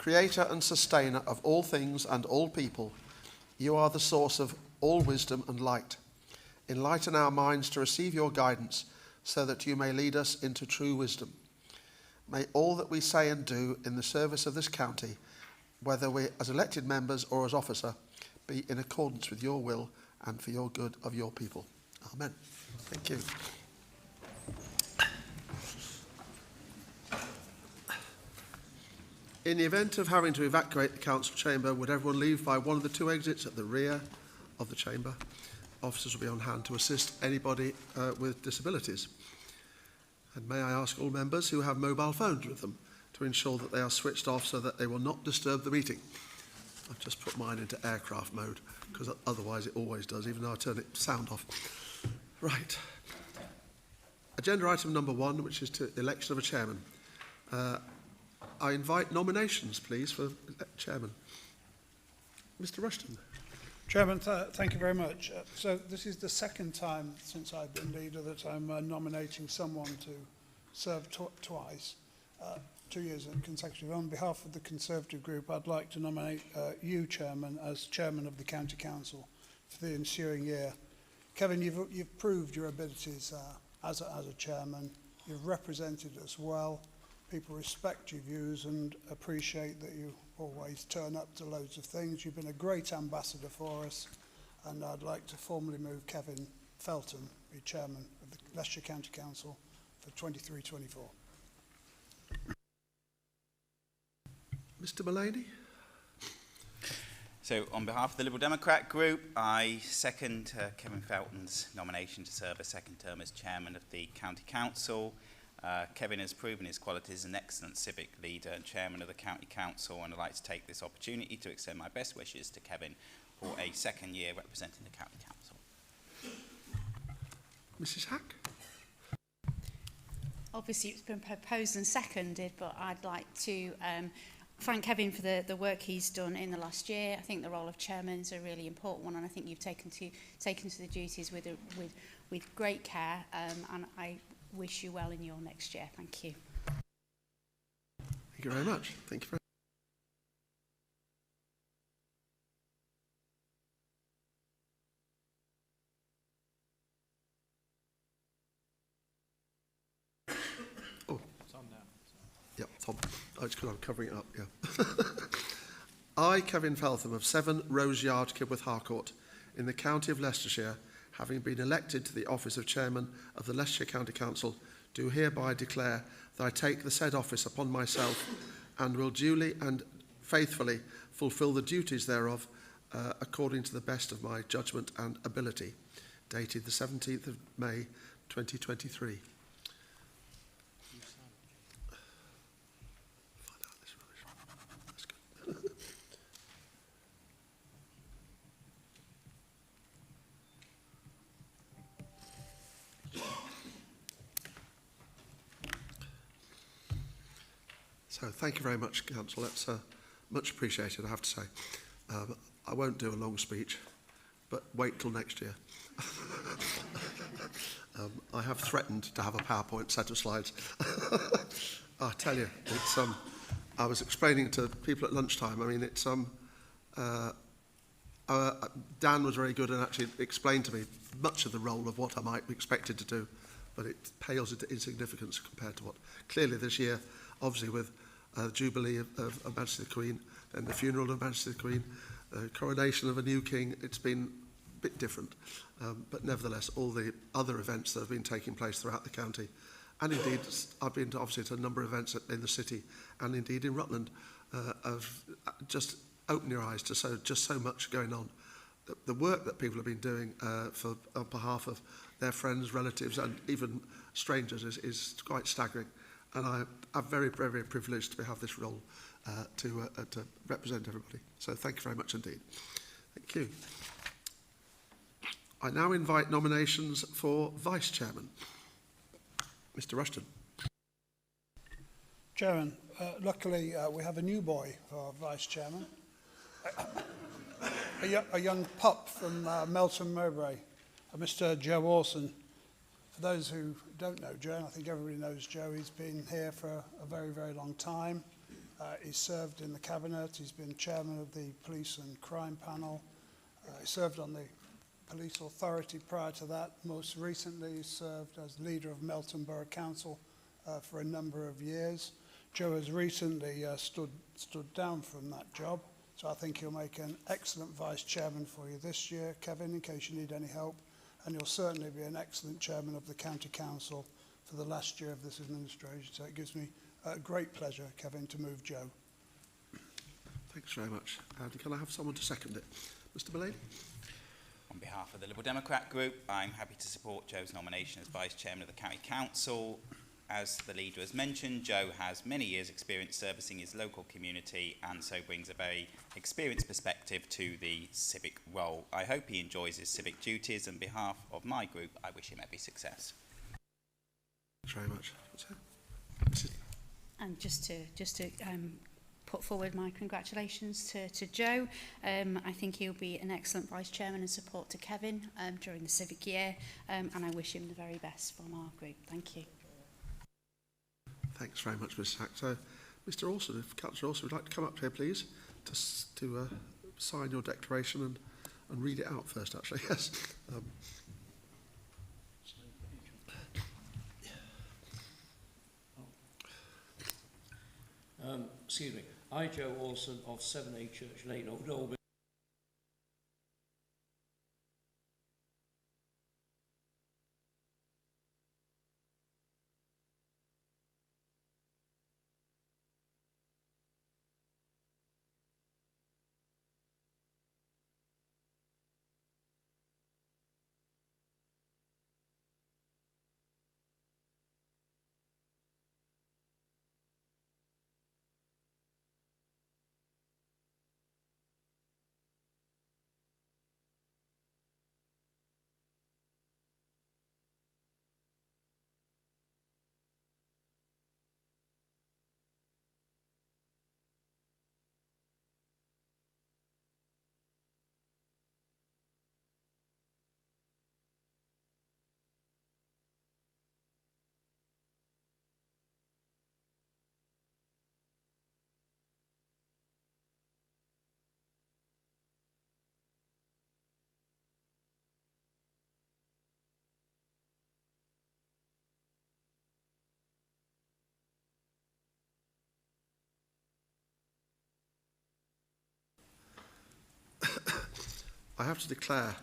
Creator and sustainer of all things and all people, you are the source of all wisdom and light. Enlighten our minds to receive your guidance so that you may lead us into true wisdom. May all that we say and do in the service of this county, whether we as elected members or as officer, be in accordance with your will and for your good of your people. Amen. Thank you. In the event of having to evacuate the council chamber, would everyone leave by one of the two exits at the rear of the chamber? Officers will be on hand to assist anybody with disabilities. And may I ask all members who have mobile phones with them to ensure that they are switched off so that they will not disturb the meeting. I've just put mine into aircraft mode because otherwise it always does, even though I turn it sound off. Right. Agenda item number 1, which is to election of a chairman. I invite nominations, please, for chairman. Mr. Rushton. Chairman, thank you very much. So this is the second time since I've been leader that I'm nominating someone to serve twice, 2 years consecutively. On behalf of the Conservative Group, I'd like to nominate you, Chairman, as Chairman of the County Council for the ensuing year. Kevin, you've proved your abilities as a Chairman. You've represented us well. People respect your views and appreciate that you always turn up to loads of things. You've been a great ambassador for us, and I'd like to formally move Kevin Felton, be Chairman of the Leicestershire County Council for 23-24. Mr. Mullaney. So on behalf of the Liberal Democrat Group, I second Kevin Felton's nomination to serve a second term as Chairman of the County Council. Kevin has proven his qualities as an excellent civic leader and Chairman of the County Council, and I'd like to take this opportunity to extend my best wishes to Kevin for a second year representing the County Council. Mrs. Hack. Obviously it's been proposed and seconded, but I'd like to thank Kevin for the work he's done in the last year. I think the role of chairman is a really important one, and I think you've taken to the duties with great care, and I wish you well in your next year. Thank you. Thank you very much. Thank you very much. Oh. It's on now. Yeah, it's on. Oh, it's because I'm covering it up, yeah. I, Kevin Feltham of 7 Rose Yard, Kibworth Harcourt, in the county of Leicestershire, having been elected to the office of Chairman of the Leicestershire County Council, do hereby declare that I take the said office upon myself and will duly and faithfully fulfil the duties thereof according to the best of my judgment and ability. Dated the 17th of May 2023. So thank you very much, Council. That's much appreciated, I have to say. I won't do a long speech, but wait till next year. I have threatened to have a PowerPoint set of slides. I tell you, it's I was explaining to people at lunchtime. I mean, it's Dan was very good and actually explained to me much of the role of what I might be expected to do, but it pales into insignificance compared to what clearly this year, obviously with the Jubilee of Majesty the Queen and the funeral of Majesty the Queen, coronation of a new king, it's been a bit different. But nevertheless, all the other events that have been taking place throughout the county, and indeed I've been to, obviously to a number of events in the city and indeed in Rutland, of just open your eyes to so much going on. The work that people have been doing on behalf of their friends, relatives and even strangers is quite staggering. And I'm very, very privileged to have this role to represent everybody. So thank you very much indeed. Thank you. I now invite nominations for Vice Chairman. Mr. Rushton. Chairman, luckily we have a new boy for Vice Chairman. A young pup from Melton Mowbray, Mr. Joe Orson. For those who don't know Joe, and I think everybody knows Joe, he's been here for a very, very long time. He's served in the Cabinet, he's been chairman of the Police and Crime Panel, he served on the Police Authority prior to that. Most recently, he served as leader of Melton Borough Council for a number of years. Joe has recently stood down from that job, so I think he'll make an excellent vice chairman for you this year, Kevin, in case you need any help, and he'll certainly be an excellent chairman of the County Council for the last year of this administration. So it gives me great pleasure, Kevin, to move Joe. Thanks very much. And can I have someone to second it? Mr. Mullane? On behalf of the Liberal Democrat Group, I'm happy to support Joe's nomination as Vice Chairman of the County Council. As the leader has mentioned, Joe has many years' experience servicing his local community and so brings a very experienced perspective to the civic role. I hope he enjoys his civic duties, and on behalf of my group, I wish him every success. Thanks very much. And just to put forward my congratulations to Joe. I think he'll be an excellent vice chairman and support to Kevin during the civic year, and I wish him the very best from our group. Thank you. Thanks very much, Ms. Sack. So, Mr. Orson, if Councillor Orson would like to come up here, please, to sign your declaration and read it out first, actually. Yes. Excuse me. I, Joe Orson of 7A Church Lane, Old Albany. I have to declare,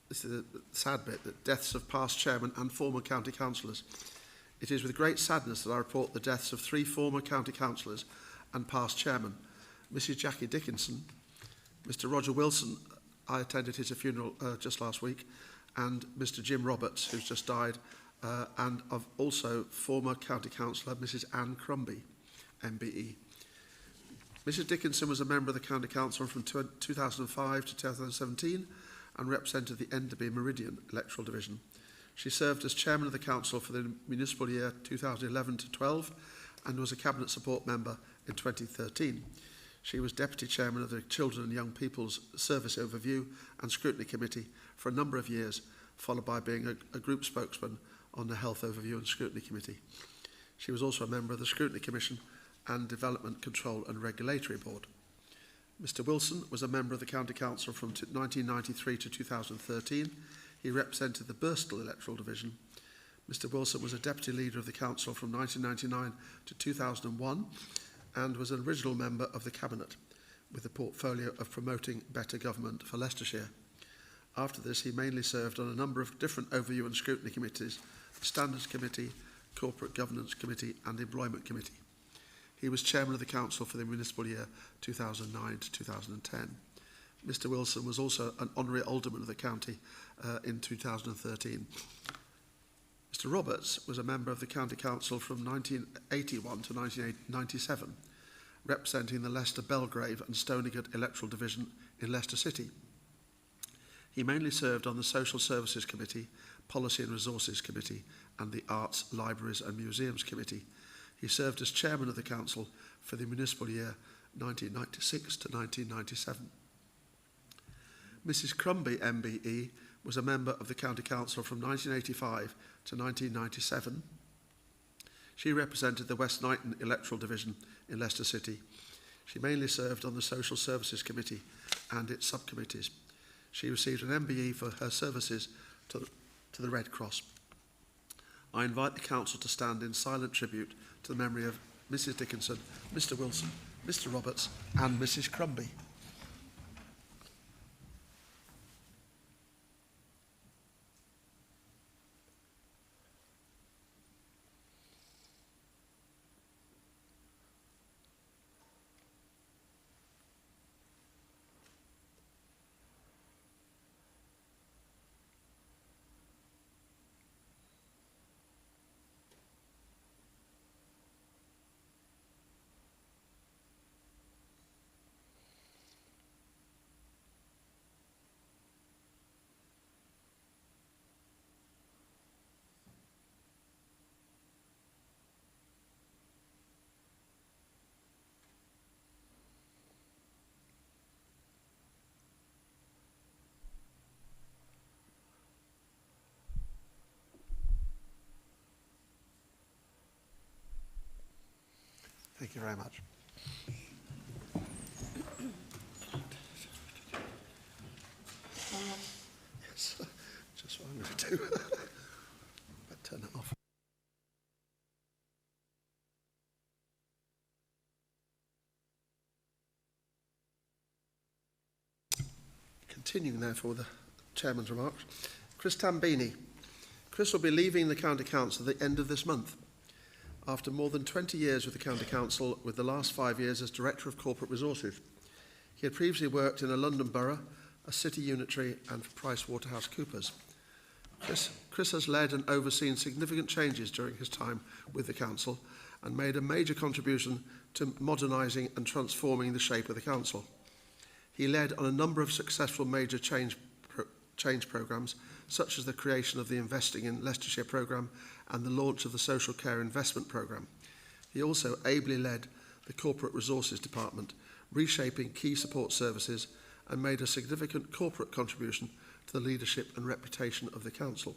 this is a sad bit, that deaths of past chairmen and former county councillors. It is with great sadness that I report the deaths of 3 former county councillors and past chairmen. Mrs. Jackie Dickinson, Mr. Roger Wilson, I attended his funeral just last week, and Mr. Jim Roberts, who's just died, and of also former county councillor Mrs. Anne Crombie, MBE. Mrs. Dickinson was a member of the County Council from 2005 to 2017 and represented the Enderby Meridian electoral division. She served as chairman of the council for the municipal year 2011 to 12 and was a cabinet support member in 2013. She was deputy chairman of the Children and Young People's Service Overview and Scrutiny Committee for a number of years, followed by being a group spokesman on the Health Overview and Scrutiny Committee. She was also a member of the Scrutiny Commission and Development Control and Regulatory Board. Mr. Wilson was a member of the County Council from 1993 to 2013. He represented the Birstall electoral division. Mr. Wilson was a deputy leader of the council from 1999 to 2001 and was an original member of the Cabinet with a portfolio of promoting better government for Leicestershire. After this, he mainly served on a number of different overview and scrutiny committees, the Standards Committee, Corporate Governance Committee and Employment Committee. He was chairman of the council for the municipal year 2009 to 2010. Mr. Wilson was also an honorary alderman of the county in 2013. Mr. Roberts was a member of the county council from 1981 to 1997, representing the Leicester Belgrave and Stoneygut electoral division in Leicester City. He mainly served on the Social Services Committee, Policy and Resources Committee and the Arts, Libraries and Museums Committee. He served as chairman of the council for the municipal year 1996 to 1997. Mrs. Crombie, MBE, was a member of the county council from 1985 to 1997. She represented the West Knighton electoral division in Leicester City. She mainly served on the Social Services Committee and its subcommittees. She received an MBE for her services to the Red Cross. I invite the Council to stand in silent tribute to the memory of Mrs Dickinson, Mr Wilson, Mr Roberts and Mrs Crumby. Thank you very much. Yes, just what I'm going to do. But turn it off. Continuing, therefore, with the Chairman's remarks. Chris Tambini. Chris will be leaving the County Council at the end of this month. After more than 20 years with the County Council, with the last 5 years as Director of Corporate Resources. He had previously worked in a London Borough, a City Unitary and PricewaterhouseCoopers. Chris has led and overseen significant changes during his time with the Council and made a major contribution to modernising and transforming the shape of the Council. He led on a number of successful major change programmes, such as the creation of the Investing in Leicestershire programme and the launch of the Social Care Investment programme. He also ably led the Corporate Resources Department, reshaping key support services, and made a significant corporate contribution to the leadership and reputation of the Council.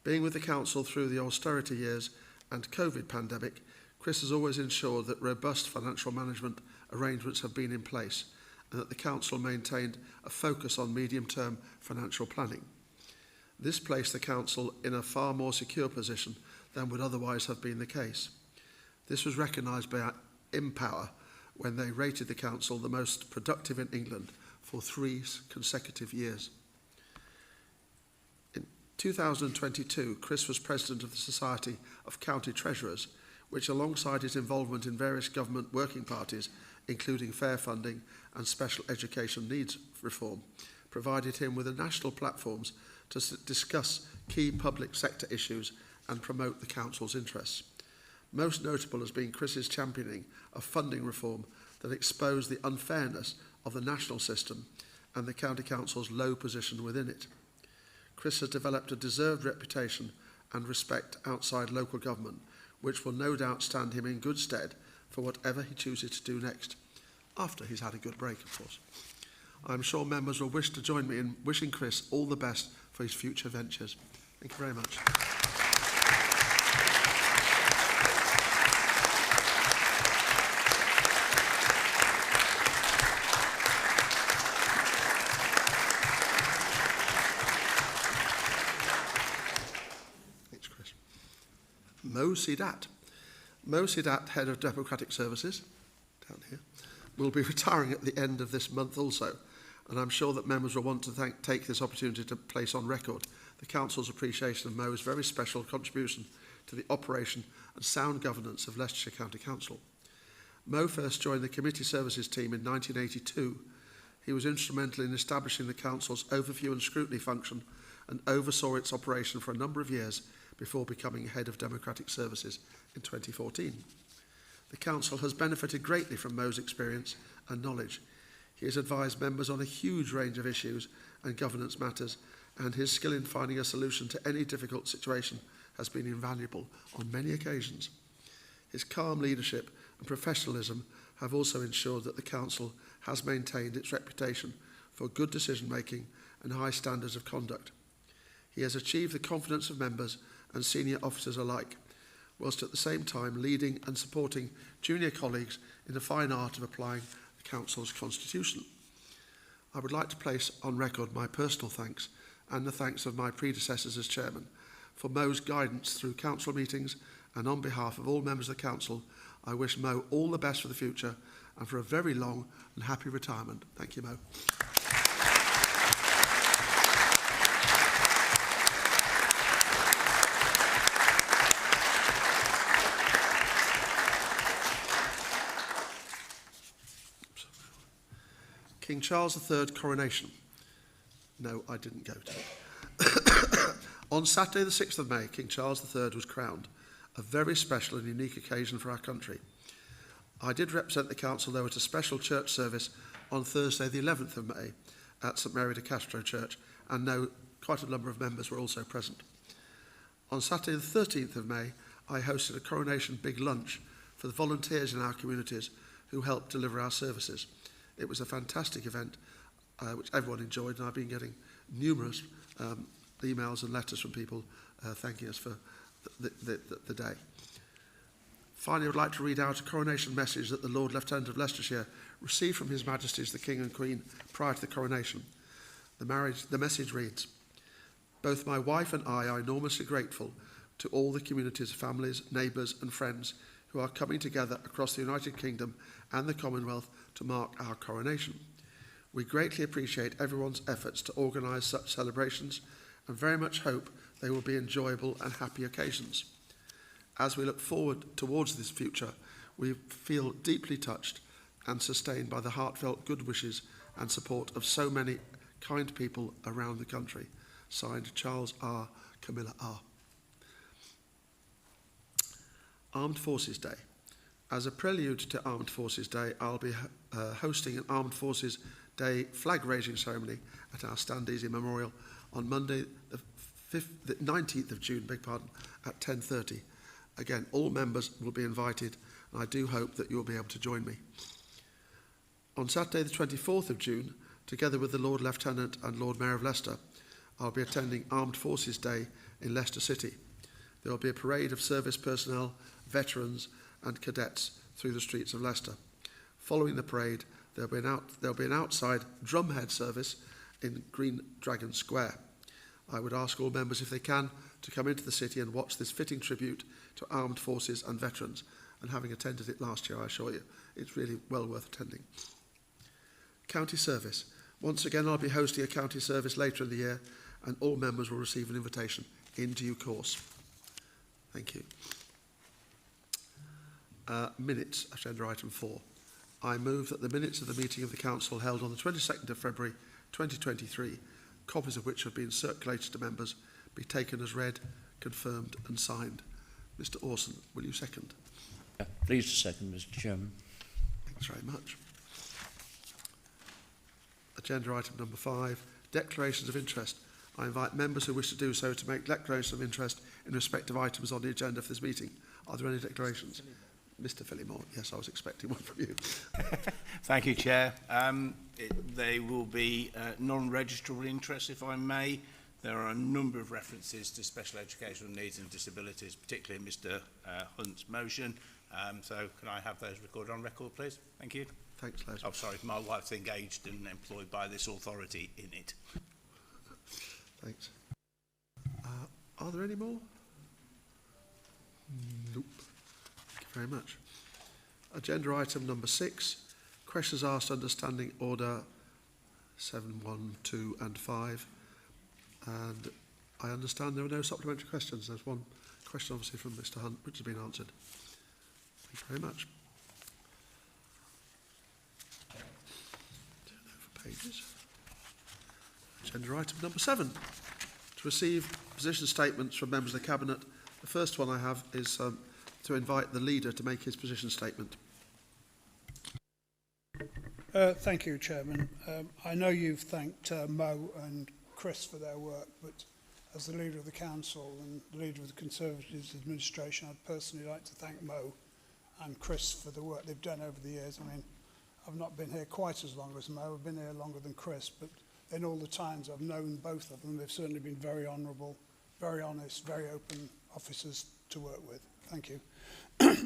Being with the Council through the austerity years and COVID pandemic, Chris has always ensured that robust financial management arrangements have been in place and that the Council maintained a focus on medium-term financial planning. This placed the Council in a far more secure position than would otherwise have been the case. This was recognised by Empower when they rated the Council the most productive in England for 3 consecutive years. In 2022, Chris was President of the Society of County Treasurers, which alongside his involvement in various government working parties, including fair funding and special education needs reform, provided him with the national platforms to discuss key public sector issues and promote the Council's interests. Most notable has been Chris's championing of funding reform that exposed the unfairness of the national system and the County Council's low position within it. Chris has developed a deserved reputation and respect outside local government, which will no doubt stand him in good stead for whatever he chooses to do next, after he's had a good break, of course. I'm sure members will wish to join me in wishing Chris all the best for his future ventures. Thank you very much. Thanks, Chris. Mo Sidat. Mo Sidat, Head of Democratic Services, down here, will be retiring at the end of this month also, and I'm sure that members will want to take this opportunity to place on record the Council's appreciation of Mo's very special contribution to the operation and sound governance of Leicestershire County Council. Mo first joined the Committee Services team in 1982. He was instrumental in establishing the Council's overview and scrutiny function and oversaw its operation for a number of years before becoming Head of Democratic Services in 2014. The Council has benefited greatly from Mo's experience and knowledge. He has advised members on a huge range of issues and governance matters, and his skill in finding a solution to any difficult situation has been invaluable on many occasions. His calm leadership and professionalism have also ensured that the Council has maintained its reputation for good decision-making and high standards of conduct. He has achieved the confidence of members and senior officers alike, whilst at the same time leading and supporting junior colleagues in the fine art of applying the Council's constitution. I would like to place on record my personal thanks and the thanks of my predecessors as chairman for Mo's guidance through council meetings, and on behalf of all members of the council, I wish Mo all the best for the future and for a very long and happy retirement. Thank you, Mo. King Charles III coronation. No, I didn't go to it. On Saturday the 6th of May, King Charles III was crowned, a very special and unique occasion for our country. I did represent the council, though, at a special church service on Thursday the 11th of May at St Mary de Castro Church, and know quite a number of members were also present. On Saturday the 13th of May, I hosted a coronation big lunch for the volunteers in our communities who helped deliver our services. It was a fantastic event, which everyone enjoyed, and I've been getting numerous emails and letters from people thanking us for the day. Finally, I would like to read out a coronation message that the Lord Lieutenant of Leicestershire received from His Majesties the King and Queen prior to the coronation. The message reads, "Both my wife and I are enormously grateful to all the communities, families, neighbours and friends who are coming together across the United Kingdom and the Commonwealth to mark our coronation. We greatly appreciate everyone's efforts to organise such celebrations and very much hope they will be enjoyable and happy occasions. As we look forward towards this future, we feel deeply touched and sustained by the heartfelt good wishes and support of so many kind people around the country." Signed, Charles R. Camilla R. Armed Forces Day. As a prelude to Armed Forces Day, I'll be hosting an Armed Forces Day flag-raising ceremony at our Standeasy Memorial on Monday, the 19th of June, at 10:30. Again, all members will be invited, and I do hope that you'll be able to join me. On Saturday, the 24th of June, together with the Lord Lieutenant and Lord Mayor of Leicester, I'll be attending Armed Forces Day in Leicester City. There will be a parade of service personnel, veterans and cadets through the streets of Leicester. Following the parade, there'll be an outside drumhead service in Green Dragon Square. I would ask all members, if they can, to come into the city and watch this fitting tribute to armed forces and veterans. And having attended it last year, I assure you, it's really well worth attending. County service. Once again, I'll be hosting a county service later in the year, and all members will receive an invitation in due course. Thank you. Minutes, agenda item 4. I move that the minutes of the meeting of the Council held on the 22nd of February 2023, copies of which have been circulated to members, be taken as read, confirmed and signed. Mr Orson, will you second? Pleased to second, Mr Chairman. Thanks very much. Agenda item number 5, declarations of interest. I invite members who wish to do so to make declarations of interest in respect of items on the agenda for this meeting. Are there any declarations? Mr Phillimore, yes, I was expecting one from you. Thank you, Chair. They will be non-registrable interests, if I may. There are a number of references to special educational needs and disabilities, particularly in Mr Hunt's motion. So can I have those recorded on record, please? Thank you. Thanks, Les. Oh, sorry, my wife's engaged and employed by this authority in it. Thanks. Are there any more? Nope. Thank you very much. Agenda item number 6, questions asked under Standing Order 7, 1, 2 and 5. And I understand there are no supplementary questions. There's one question obviously from Mr Hunt, which has been answered. Thank you very much. Turn over pages. Agenda item number 7. To receive position statements from members of the Cabinet. The first one I have is to invite the leader to make his position statement. Thank you, Chairman. I know you've thanked Mo and Chris for their work, but as the leader of the Council and the leader of the Conservatives administration, I'd personally like to thank Mo and Chris for the work they've done over the years. I mean, I've not been here quite as long as Mo, I've been here longer than Chris, but in all the times I've known both of them, they've certainly been very honourable, very honest, very open officers to work with. Thank you.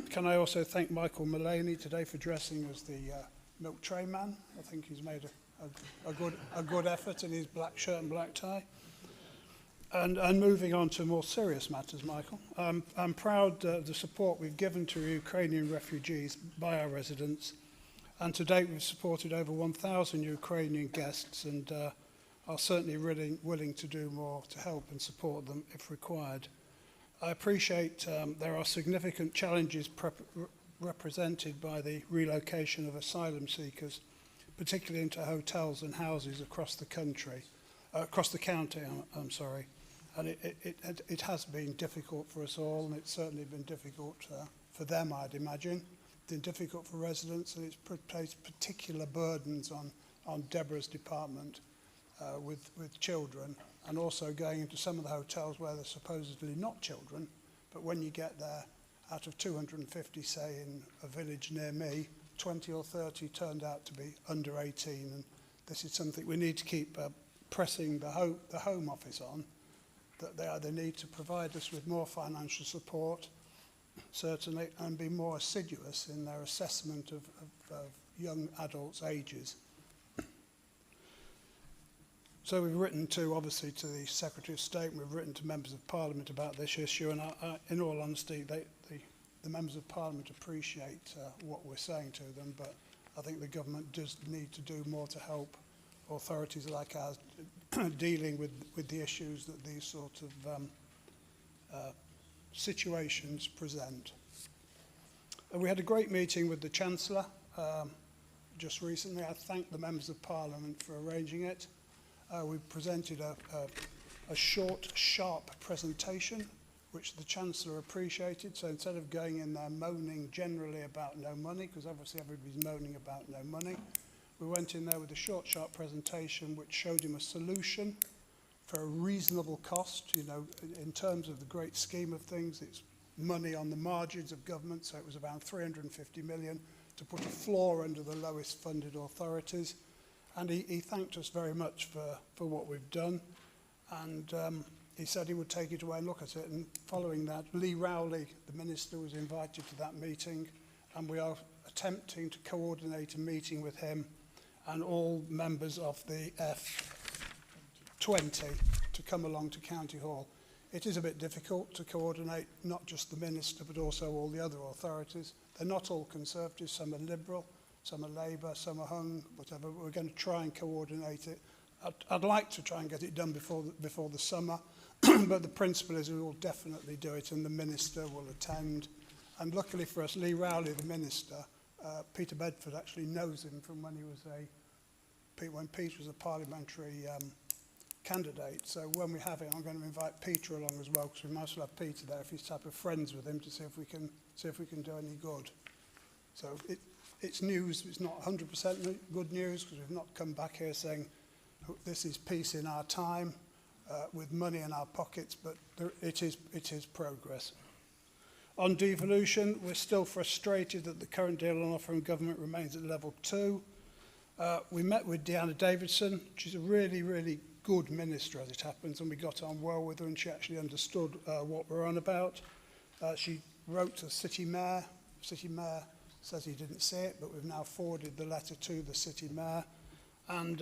Can I also thank Michael Mullaney today for dressing as the milk tray man? I think he's made a good effort in his black shirt and black tie. And moving on to more serious matters, Michael, I'm proud of the support we've given to Ukrainian refugees by our residents. And to date, we've supported over 1,000 Ukrainian guests and are certainly willing to do more to help and support them if required. I appreciate there are significant challenges represented by the relocation of asylum seekers, particularly into hotels and houses across the country, across the county, I'm sorry. And it has been difficult for us all, and it's certainly been difficult for them, I'd imagine. It's been difficult for residents, and it's placed particular burdens on Deborah's department with children, and also going into some of the hotels where they're supposedly not children, but when you get there, out of 250, say, in a village near me, 20 or 30 turned out to be under 18, and this is something we need to keep pressing the Home Office on, that they either need to provide us with more financial support, certainly, and be more assiduous in their assessment of young adults' ages. So we've written obviously to the Secretary of State, and we've written to members of Parliament about this issue, and in all honesty, the members of Parliament appreciate what we're saying to them, but I think the government does need to do more to help authorities like ours dealing with the issues that these sort of situations present. We had a great meeting with the Chancellor just recently. I thank the members of Parliament for arranging it. We presented a short, sharp presentation, which the Chancellor appreciated. So instead of going in there moaning generally about no money, because obviously everybody's moaning about no money, we went in there with a short, sharp presentation which showed him a solution for a reasonable cost. You know, in terms of the great scheme of things, it's money on the margins of government, so it was around 350 million to put a floor under the lowest funded authorities. And he thanked us very much for what we've done. And he said he would take it away and look at it. And following that, Lee Rowley, the Minister, was invited to that meeting. And we are attempting to coordinate a meeting with him and all members of the F20 to come along to County Hall. It is a bit difficult to coordinate not just the Minister but also all the other authorities. They're not all Conservative, some are Liberal, some are Labour, some are Hung, whatever, but we're going to try and coordinate it. I'd like to try and get it done before the summer, but the principle is we will definitely do it and the Minister will attend. And luckily for us, Lee Rowley, the Minister, Peter Bedford actually knows him from when when Peter was a parliamentary candidate. So when we have it, I'm going to invite Peter along as well, because we might as well have Peter there if he's type of friends with him to see if we can do any good. So it's news. It's not 100% good news because we've not come back here saying this is peace in our time with money in our pockets, but it is progress. On devolution, we're still frustrated that the current deal on offer in government remains at level 2. We met with Deanna Davidson. She's a really, really good minister as it happens, and we got on well with her and she actually understood what we're on about. She wrote to the City Mayor. City Mayor says he didn't see it, but we've now forwarded the letter to the City Mayor, and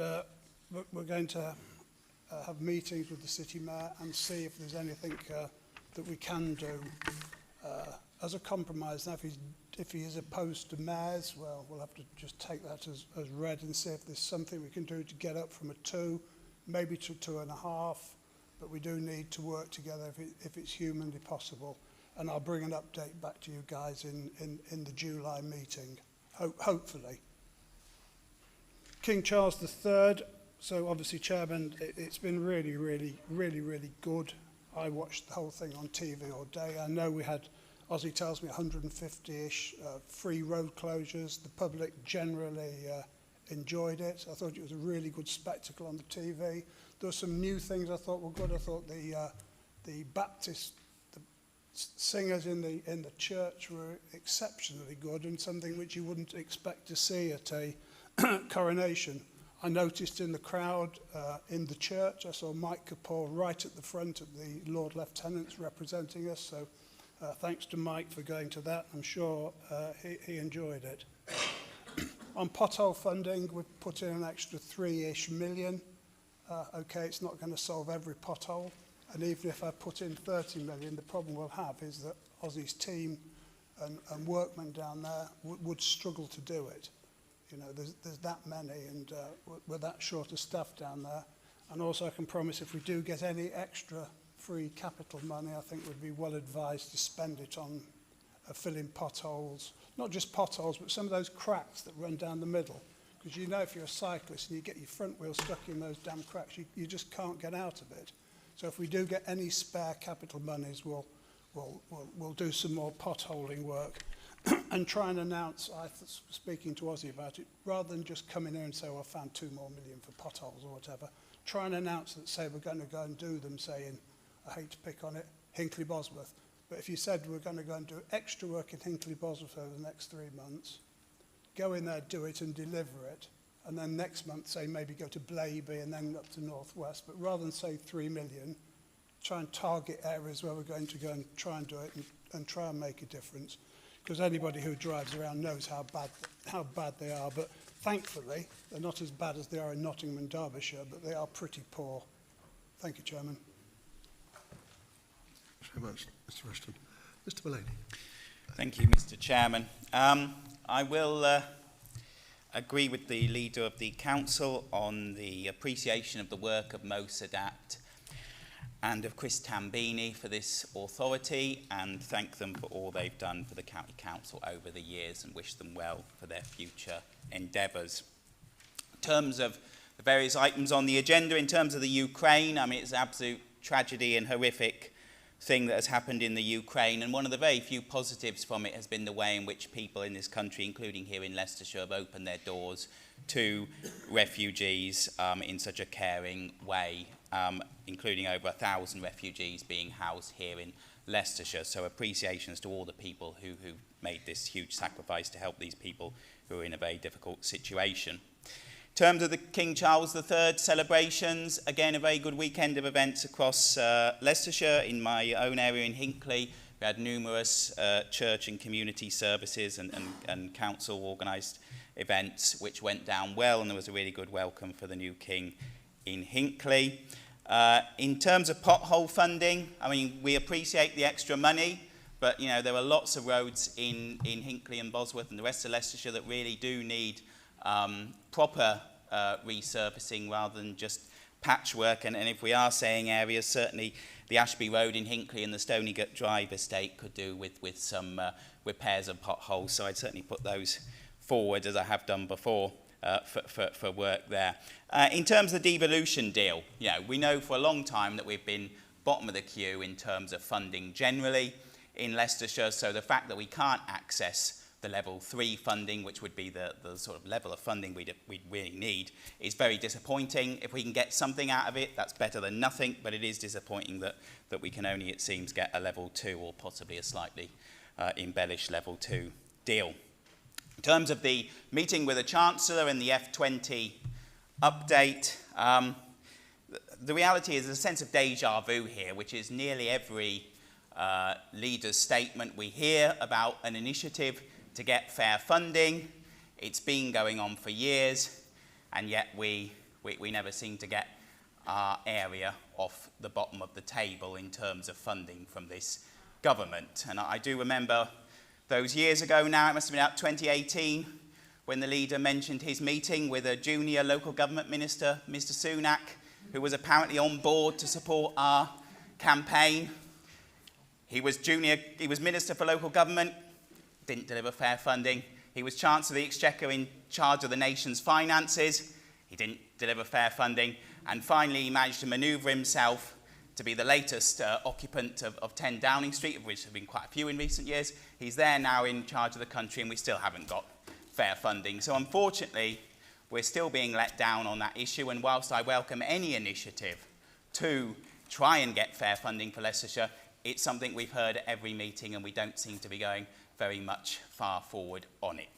we're going to have meetings with the City Mayor and see if there's anything that we can do as a compromise. Now, if he is opposed to mayors, well, we'll have to just take that as read and see if there's something we can do to get up from a 2, maybe to 2.5, but we do need to work together if it's humanly possible. And I'll bring an update back to you guys in the July meeting, hopefully. King Charles III, so obviously, Chairman, it's been really, really, really, really good. I watched the whole thing on TV all day. I know we had, Ozzy tells me, 150-ish free road closures. The public generally enjoyed it. I thought it was a really good spectacle on the TV. There were some new things I thought were good. I thought the Baptist singers in the church were exceptionally good, and something which you wouldn't expect to see at a coronation. I noticed in the crowd in the church, I saw Mike Kapoor right at the front of the Lord Lieutenants representing us, so Thanks to Mike for going to that. I'm sure he enjoyed it. On pothole funding, we've put in an extra 3-ish million. Okay, it's not going to solve every pothole. And even if I put in 30 million, the problem we'll have is that Aussie's team and workmen down there would struggle to do it. You know, there's that many, and we're that short of staff down there. And also I can promise if we do get any extra free capital money, I think we'd be well advised to spend it on filling potholes. Not just potholes, but some of those cracks that run down the middle. Because you know if you're a cyclist and you get your front wheel stuck in those damn cracks, you just can't get out of it. So if we do get any spare capital monies, we'll do some more potholing work and try and announce, speaking to Aussie about it, rather than just come in here and say, well, I found 2 more million for potholes or whatever, try and announce that, say, we're going to go and do them, say, in, I hate to pick on it, Hinckley Bosworth. But if you said we're going to go and do extra work in Hinckley Bosworth over the next 3 months, go in there, do it and deliver it, and then next month, say, maybe go to Blaby and then up to North West. But rather than say 3 million, try and target areas where we're going to go and try and do it and try and make a difference. Because anybody who drives around knows how bad they are. But thankfully, they're not as bad as they are in Nottingham and Derbyshire, but they are pretty poor. Thank you, Chairman. Thanks very much, Mr. Rushton. Mr. Mullany. Thank you, Mr. Chairman. I will agree with the Leader of the Council on the appreciation of the work of Mo Sadat and of Chris Tambini for this authority, and thank them for all they've done for the County Council over the years and wish them well for their future endeavours. In terms of the various items on the agenda, in terms of the Ukraine, I mean, it's an absolute tragedy and horrific thing that has happened in the Ukraine, and one of the very few positives from it has been the way in which people in this country, including here in Leicestershire, have opened their doors to refugees in such a caring way, including over 1,000 refugees being housed here in Leicestershire. So appreciations to all the people who made this huge sacrifice to help these people who are in a very difficult situation. In terms of the King Charles III celebrations, again, a very good weekend of events across Leicestershire. In my own area in Hinckley, we had numerous church and community services and council organised events which went down well, and there was a really good welcome for the new King in Hinckley. In terms of pothole funding, I mean, we appreciate the extra money, but you know, there are lots of roads in Hinckley and Bosworth and the rest of Leicestershire that really do need proper resurfacing rather than just patchwork. And if we are saying areas, certainly the Ashby Road in Hinckley and the Stoneygut Drive estate could do with some repairs of potholes. So I'd certainly put those forward, as I have done before, for work there. In terms of the devolution deal, you know, we know for a long time that we've been bottom of the queue in terms of funding generally in Leicestershire. So the fact that we can't access the level 3 funding, which would be the sort of level of funding we'd really need, is very disappointing. If we can get something out of it, that's better than nothing, but it is disappointing that we can only, it seems, get a level 2 or possibly a slightly embellished level 2 deal. In terms of the meeting with the Chancellor and the F20 update, the reality is there's a sense of déjà vu here, which is nearly every leader's statement we hear about an initiative to get fair funding. It's been going on for years, and yet we never seem to get our area off the bottom of the table in terms of funding from this government. And I do remember those years ago now, it must have been about 2018, when the leader mentioned his meeting with a junior local government minister, Mr. Sunak, who was apparently on board to support our campaign. He was Minister for Local Government, didn't deliver fair funding. He was Chancellor of the Exchequer in charge of the nation's finances. He didn't deliver fair funding. And finally, he managed to manoeuvre himself to be the latest occupant of 10 Downing Street, of which have been quite a few in recent years. He's there now in charge of the country, and we still haven't got fair funding. So unfortunately, we're still being let down on that issue. And whilst I welcome any initiative to try and get fair funding for Leicestershire, it's something we've heard at every meeting, and we don't seem to be going very much far forward on it.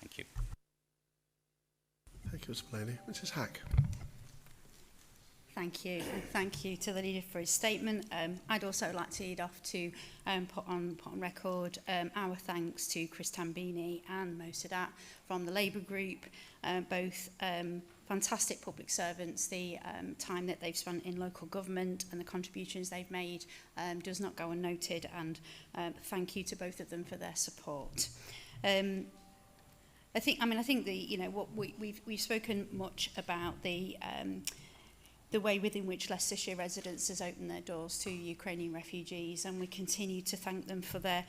Thank you. Thank you, Mr. Mullany. Mrs. Hack. Thank you, and thank you to the leader for his statement. I'd also like to lead off to put on record our thanks to Chris Tambini and Mo Sadat from the Labour Group, both fantastic public servants. The time that they've spent in local government and the contributions they've made does not go unnoted, and thank you to both of them for their support. I think what we've spoken much about the way within which Leicestershire residents has opened their doors to Ukrainian refugees, and we continue to thank them for their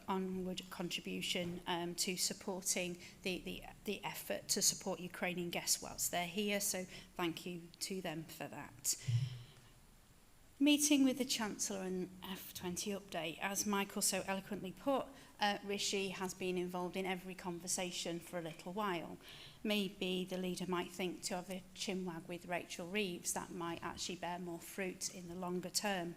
onward contribution to supporting the effort to support Ukrainian guests whilst they're here. So thank you to them for that. Meeting with the Chancellor and F20 update. As Michael so eloquently put, Rishi has been involved in every conversation for a little while. Maybe the leader might think to have a chinwag with Rachel Reeves, that might actually bear more fruit in the longer term.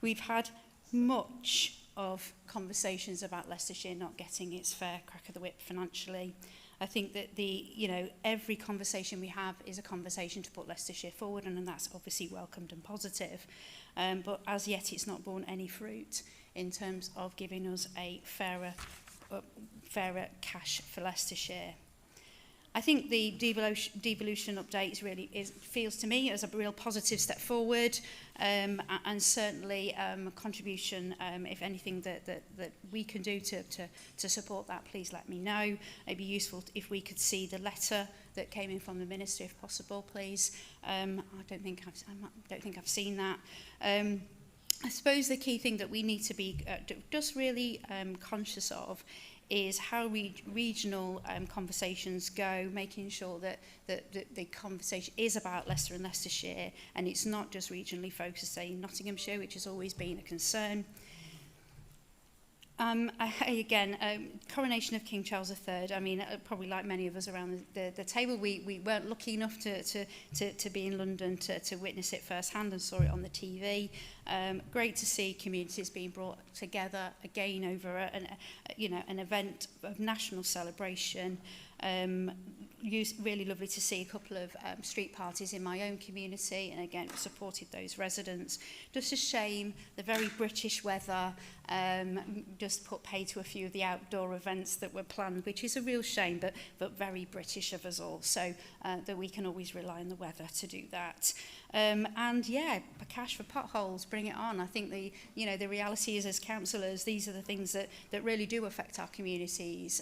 We've had much of conversations about Leicestershire not getting its fair crack of the whip financially. I think that every conversation we have is a conversation to put Leicestershire forward, and that's obviously welcomed and positive. But as yet, it's not borne any fruit in terms of giving us a fairer cash for Leicestershire. I think the devolution update feels to me as a real positive step forward, and certainly a contribution. If anything that we can do to support that, please let me know. It'd be useful if we could see the letter that came in from the Minister, if possible, please. I don't think I've seen that. I suppose the key thing that we need to be just really conscious of is how regional conversations go, making sure that the conversation is about Leicester and Leicestershire, and it's not just regionally focused, say, Nottinghamshire, which has always been a concern. Coronation of King Charles III. I mean, probably like many of us around the table, we weren't lucky enough to be in London to witness it firsthand and saw it on the TV. Great to see communities being brought together again over an event of national celebration. Really lovely to see a couple of street parties in my own community, and again supported those residents. Just a shame the very British weather just put pay to a few of the outdoor events that were planned, which is a real shame, but very British of us all, so that we can always rely on the weather to do that. And yeah, cash for potholes, bring it on. I think the reality is, as councillors, these are the things that really do affect our communities.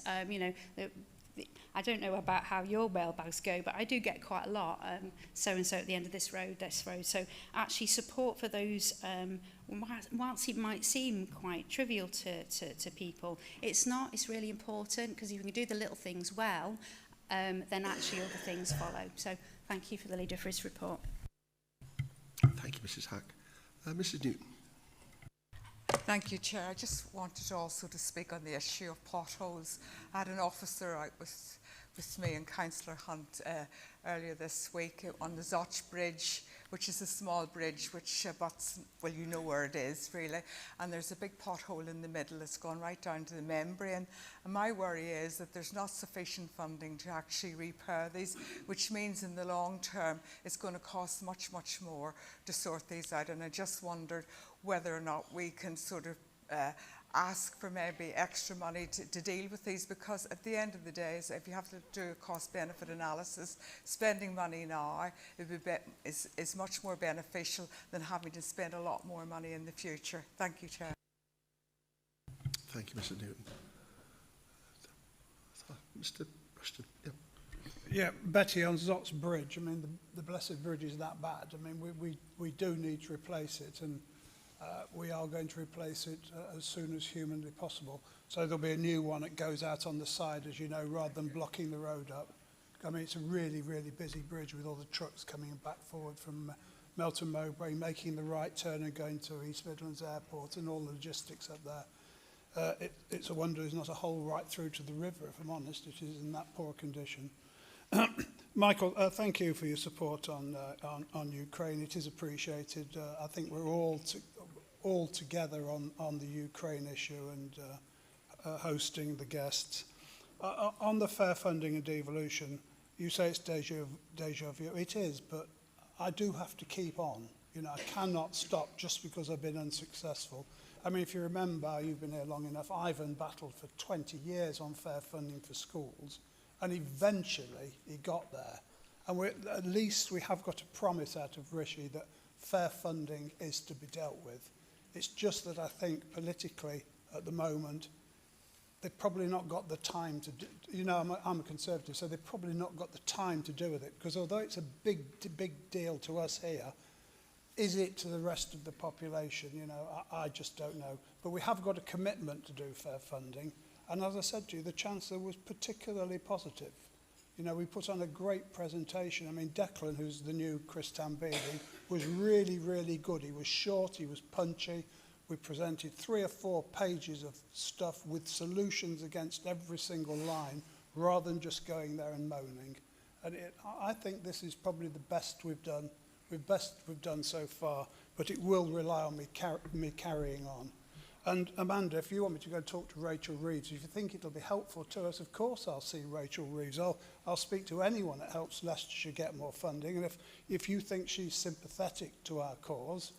I don't know about how your mailbags go, but I do get quite a lot. So-and-so at the end of this road. So actually support for those, whilst it might seem quite trivial to people, it's not. It's really important, because if you can do the little things well, then actually other things follow. So thank you for the leader for his report. Thank you, Mrs. Hack. Mrs. Newton. Thank you, Chair. I just wanted also to speak on the issue of potholes. I had an officer out with me and Councillor Hunt earlier this week on the Zoch Bridge, which is a small bridge which abuts, well, you know where it is really, and there's a big pothole in the middle. It's gone right down to the membrane, and my worry is that there's not sufficient funding to actually repair these, which means in the long term it's going to cost much, much more to sort these out. And I just wondered whether or not we can sort of ask for maybe extra money to deal with these, because at the end of the day, if you have to do a cost-benefit analysis, spending money now is much more beneficial than having to spend a lot more money in the future. Thank you, Chair. Thank you, Mr. Newton. Mr. Rushton. Yeah. Yeah, Betty, on Zots Bridge, I mean, the blessed bridge is that bad. I mean, we do need to replace it, and we are going to replace it as soon as humanly possible. So there'll be a new one that goes out on the side, as you know, rather than blocking the road up. I mean, it's a really, really busy bridge with all the trucks coming back forward from Melton Mowbray, making the right turn and going to East Midlands Airport, and all the logistics up there. It's a wonder there's not a hole right through to the river, if I'm honest. It is in that poor condition. Michael, thank you for your support on Ukraine. It is appreciated. I think we're all together on the Ukraine issue and hosting the guests. On the fair funding and devolution, you say it's deja vu. It is, but I do have to keep on. You know, I cannot stop just because I've been unsuccessful. I mean, if you remember, you've been here long enough, Ivan battled for 20 years on fair funding for schools, and eventually he got there. And at least we have got a promise out of Rishi that fair funding is to be dealt with. It's just that I think politically at the moment, they've probably not got the time to do, you know, I'm a Conservative, so they've probably not got the time to do with it, because although it's a big deal to us here, is it to the rest of the population? You know, I just don't know. But we have got a commitment to do fair funding, and as I said to you, the Chancellor was particularly positive. You know, we put on a great presentation. I mean, Declan, who's the new Chris Tambidi, was really, really good. He was short, he was punchy. We presented 3 or 4 pages of stuff with solutions against every single line, rather than just going there and moaning. And I think this is probably the best we've done, we've done so far, but it will rely on me carrying on. And Amanda, if you want me to go talk to Rachel Reeves, if you think it'll be helpful to us, of course I'll see Rachel Reeves. I'll speak to anyone that helps Leicestershire get more funding. And if you think she's sympathetic to our cause,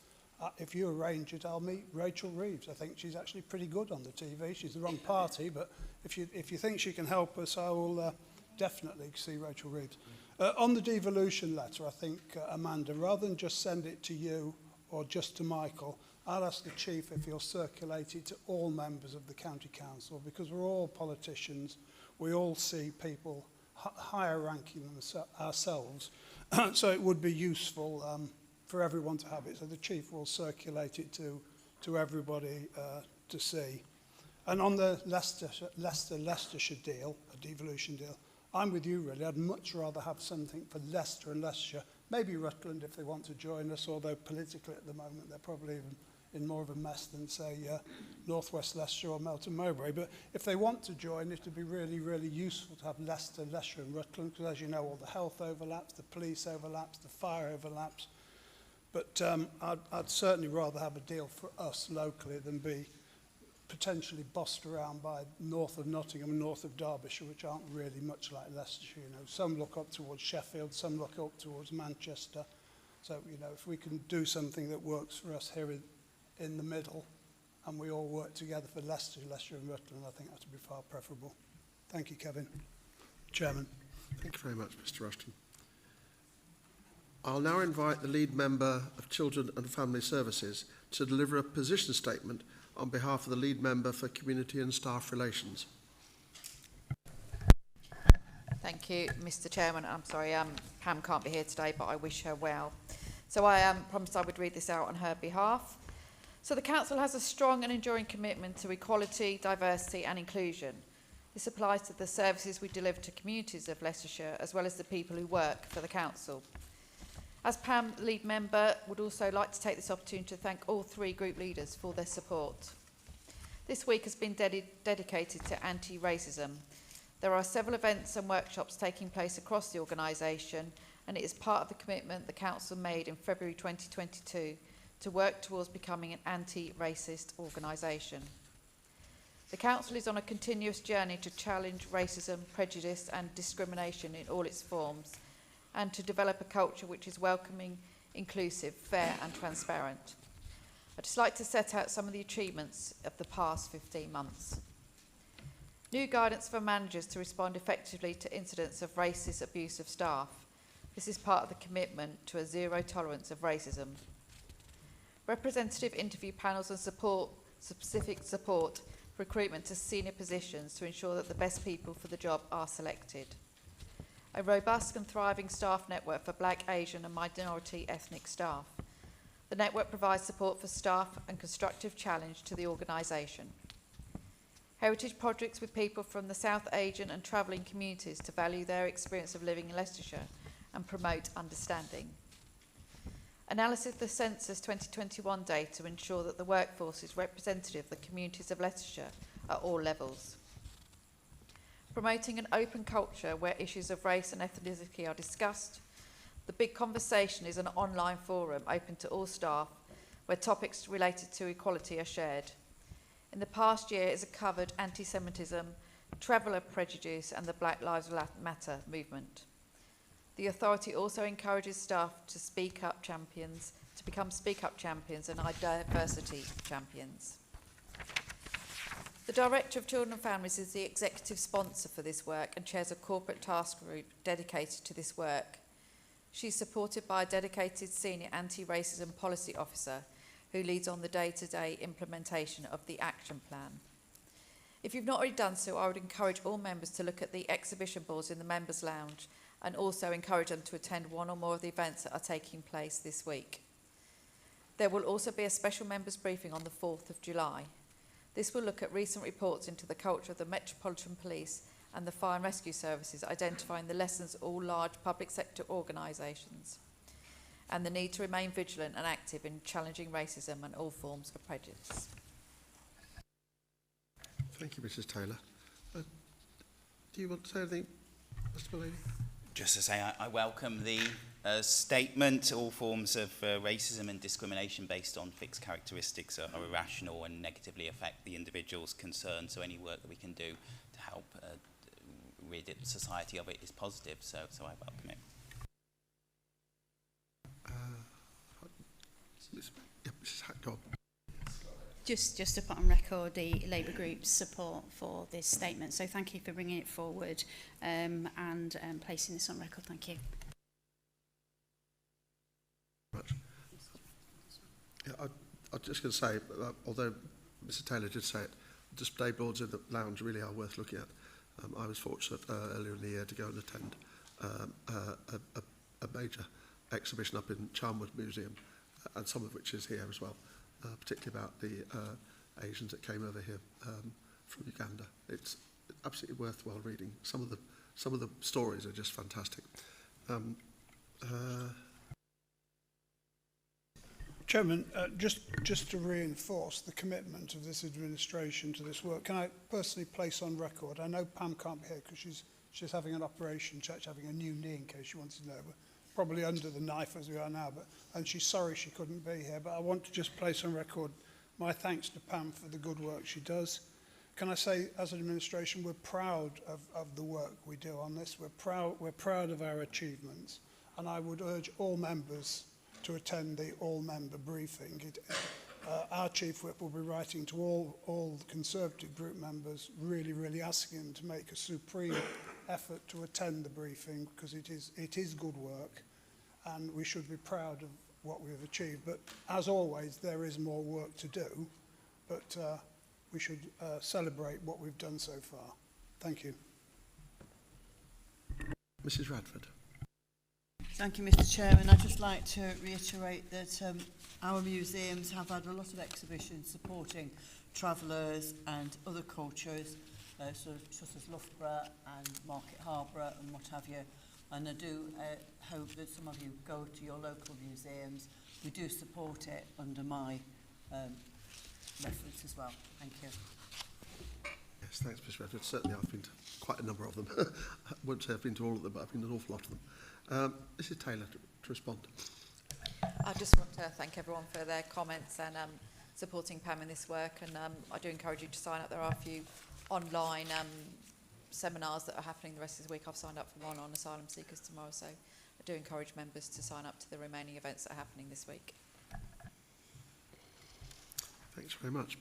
if you arrange it, I'll meet Rachel Reeves. I think she's actually pretty good on the TV. She's the wrong party, but if you think she can help us, I will definitely see Rachel Reeves. On the devolution letter, I think, Amanda, rather than just send it to you or just to Michael, I'll ask the Chief if he'll circulate it to all members of the County Council, because we're all politicians. We all see people higher ranking than ourselves. So it would be useful for everyone to have it. So the Chief will circulate it to everybody to see. And on the Leicestershire deal, a devolution deal, I'm with you really. I'd much rather have something for Leicester and Leicestershire. Maybe Rutland if they want to join us, although politically at the moment they're probably in more of a mess than, say, North West Leicestershire or Melton Mowbray. But if they want to join, it would be really, really useful to have Leicester, Leicestershire and Rutland, because as you know, all the health overlaps, the police overlaps, the fire overlaps. But I'd certainly rather have a deal for us locally than be potentially bossed around by north of Nottingham and north of Derbyshire, which aren't really much like Leicestershire. You know, some look up towards Sheffield, some look up towards Manchester. So, you know, if we can do something that works for us here in the middle, and we all work together for Leicester and Rutland, I think that would be far preferable. Thank you, Kevin. Chairman. Thank you very much, Mr. Rushton. I'll now invite the lead member of Children and Family Services to deliver a position statement on behalf of the lead member for Community and Staff Relations. Thank you, Mr. Chairman. I'm sorry, Pam can't be here today, but I wish her well. So I promised I would read this out on her behalf. So the Council has a strong and enduring commitment to equality, diversity and inclusion. This applies to the services we deliver to communities of Leicestershire, as well as the people who work for the Council. As Pam, lead member, would also like to take this opportunity to thank all 3 group leaders for their support. This week has been dedicated to anti-racism. There are several events and workshops taking place across the organisation, and it is part of the commitment the Council made in February 2022 to work towards becoming an anti-racist organisation. The Council is on a continuous journey to challenge racism, prejudice and discrimination in all its forms, and to develop a culture which is welcoming, inclusive, fair and transparent. I'd just like to set out some of the achievements of the past 15 months. New guidance for managers to respond effectively to incidents of racist abuse of staff. This is part of the commitment to a zero tolerance of racism. Representative interview panels and specific support recruitment to senior positions to ensure that the best people for the job are selected. A robust and thriving staff network for Black, Asian and minority ethnic staff. The network provides support for staff and constructive challenge to the organisation. Heritage projects with people from the South Asian and travelling communities to value their experience of living in Leicestershire and promote understanding. Analysis of the Census 2021 data to ensure that the workforce is representative of the communities of Leicestershire at all levels. Promoting an open culture where issues of race and ethnicity are discussed. The Big Conversation is an online forum open to all staff where topics related to equality are shared. In the past year, it has covered anti-Semitism, traveller prejudice and the Black Lives Matter movement. The authority also encourages staff to become Speak Up champions and diversity champions. The Director of Children and Families is the executive sponsor for this work and chairs a corporate task group dedicated to this work. She's supported by a dedicated senior anti-racism policy officer who leads on the day-to-day implementation of the action plan. If you've not already done so, I would encourage all members to look at the exhibition boards in the members' lounge and also encourage them to attend one or more of the events that are taking place this week. There will also be a special members' briefing on the 4th of July. This will look at recent reports into the culture of the Metropolitan Police and the Fire and Rescue Services, identifying the lessons of all large public sector organisations and the need to remain vigilant and active in challenging racism and all forms of prejudice. Thank you, Mrs Taylor. Do you want to say anything, Mr Mullany? Just to say, I welcome the statement. All forms of racism and discrimination based on fixed characteristics are irrational and negatively affect the individuals concerned. So any work that we can do to help rid society of it is positive. So I welcome it. Mrs Hackcott. Just to put on record the Labour Group's support for this statement. So thank you for bringing it forward and placing this on record. Thank you. Much. Yeah, I'm just going to say, although Mr Taylor did say it, display boards in the lounge really are worth looking at. I was fortunate earlier in the year to go and attend a major exhibition up in Charnwood Museum, and some of which is here as well. Particularly about the Asians that came over here from Uganda. It's absolutely worthwhile reading. Some of the stories are just fantastic. Chairman, just to reinforce the commitment of this administration to this work, can I personally place on record? I know Pam can't be here because she's having an operation, she's having a new knee in case you wanted to know. But probably under the knife as we are now, and she's sorry she couldn't be here, but I want to just place on record my thanks to Pam for the good work she does. Can I say, as an administration, we're proud of the work we do on this. We're proud of our achievements, and I would urge all members to attend the all-member briefing. Our Chief Whip will be writing to all the Conservative group members, really asking them to make a supreme effort to attend the briefing, because it is good work and we should be proud of what we have achieved. But as always, there is more work to do, but we should celebrate what we've done so far. Thank you. Mrs Radford. Thank you, Mr Chairman. I'd just like to reiterate that our museums have had a lot of exhibitions supporting travellers and other cultures, such as Loughborough and Market Harbour and what have you. And I do hope that some of you go to your local museums. We do support it under my reference as well. Thank you. Yes, thanks, Mrs Radford. Certainly I've been to quite a number of them. I won't say I've been to all of them, but I've been to an awful lot of them. Mrs Taylor, to respond. I just want to thank everyone for their comments and supporting Pam in this work, and I do encourage you to sign up. There are a few online seminars that are happening the rest of the week. I've signed up for one on asylum seekers tomorrow, so I do encourage members to sign up to the remaining events that are happening this week. Thanks very much.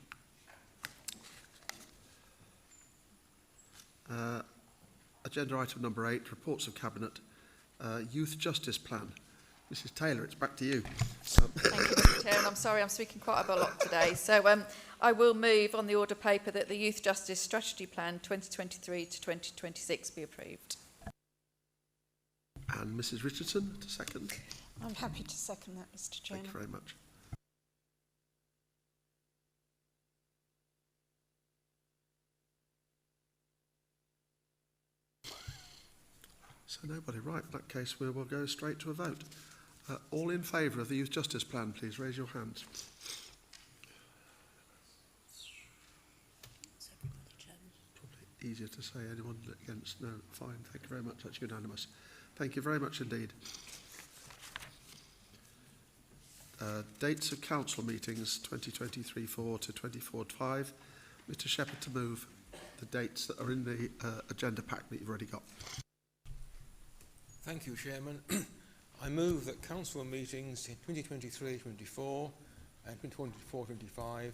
Agenda item number 8, reports of Cabinet, Youth Justice Plan. Mrs Taylor, it's back to you. Thank you, Mr Chair, and I'm sorry I'm speaking quite a lot today. So I will move on the order paper that the Youth Justice Strategy Plan 2023 to 2026 be approved. And Mrs Richardson, to second. I'm happy to second that, Mr Chairman. Thank you very much. So nobody, right, in that case we will go straight to a vote. All in favour of the Youth Justice Plan, please raise your hands. Probably easier to say anyone against. No, fine, thank you very much, that's unanimous. Thank you very much indeed. Dates of council meetings 2023-4 to 24-5. Mr Shepherd to move the dates that are in the agenda pack that you've already got. Thank you, Chairman. I move that council meetings in 2023-24 and 2024-25